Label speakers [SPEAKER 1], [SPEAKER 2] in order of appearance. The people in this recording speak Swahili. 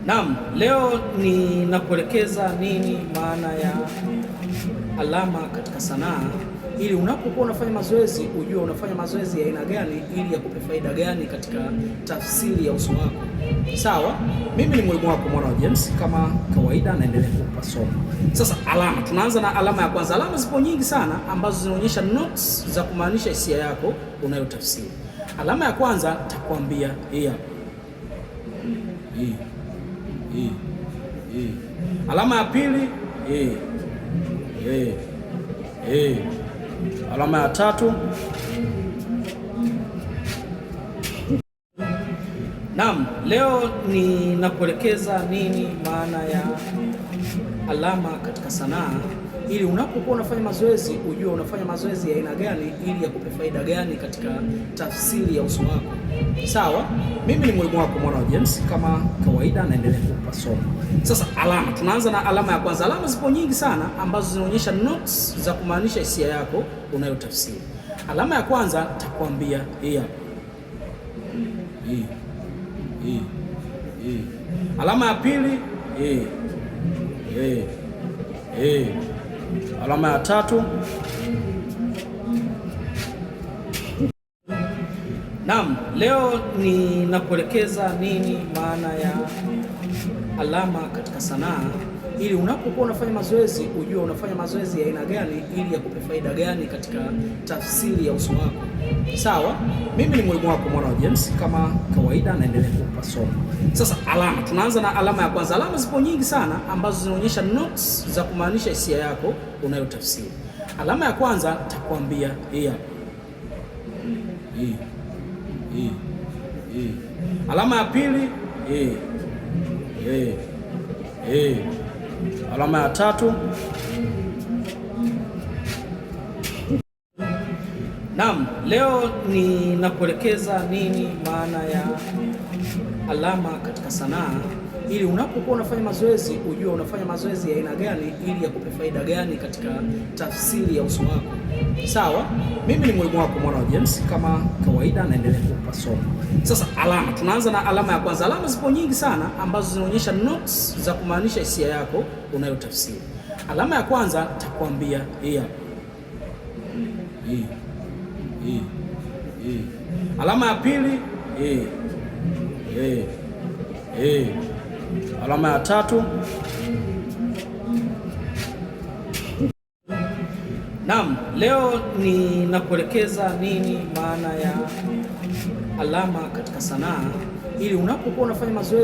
[SPEAKER 1] Naam, leo ninakuelekeza nini maana ya alama katika sanaa, ili unapokuwa unafanya mazoezi ujue unafanya mazoezi ya aina gani, ili yakupe faida gani katika tafsiri ya uso wako. Sawa, mimi ni mwalimu wako Mwana wa James, kama kawaida naendelea kukupa somo. Sasa alama, tunaanza na alama ya kwanza. Alama zipo nyingi sana ambazo zinaonyesha notes za kumaanisha hisia yako unayotafsiri. Alama ya kwanza takwambia hii hapa. Hii. Alama ya pili alama ya tatu. Naam, leo ninakuelekeza nini maana ya alama katika sanaa, ili unapokuwa unafanya mazoezi ujue unafanya mazoezi ya aina gani, ili yakupe faida gani katika tafsiri ya uso wako. Sawa, mimi ni mwalimu wako Mwana wa James, kama kawaida naendelea kukupa somo. Sasa alama, tunaanza na alama ya kwanza. Alama zipo nyingi sana ambazo zinaonyesha notes za kumaanisha hisia yako unayotafsiri. Alama ya kwanza takwambia hii hapa. Alama ya pili alama ya tatu. Naam, leo ninakuelekeza nini maana ya alama katika sanaa, ili unapokuwa unafanya mazoezi ujue unafanya mazoezi ya aina gani, ili yakupe faida gani katika tafsiri ya uso wako. Sawa, mimi ni mwalimu wako Mwana wa James, kama kawaida naendelea kukupa somo. Sasa alama, tunaanza na alama ya kwanza. Alama zipo nyingi sana ambazo zinaonyesha notes za kumaanisha hisia yako unayotafsiri. Alama ya kwanza takwambia hii hapa. Alama ya pili alama ya tatu. Naam, leo ninakuelekeza nini maana ya alama katika sanaa, ili unapokuwa unafanya mazoezi ujue unafanya mazoezi ya aina gani, ili yakupe faida gani katika tafsiri ya uso wako. Sawa, mimi ni mwalimu wako Mwana wa James, kama kawaida naendelea kukupa somo. Sasa alama, tunaanza na alama ya kwanza. Alama zipo nyingi sana ambazo zinaonyesha notes za kumaanisha hisia yako unayotafsiri. Alama ya kwanza takwambia hii hapa. Alama ya pili alama ya tatu. Naam, leo ninakuelekeza nini maana ya alama katika sanaa, ili unapokuwa unafanya mazoezi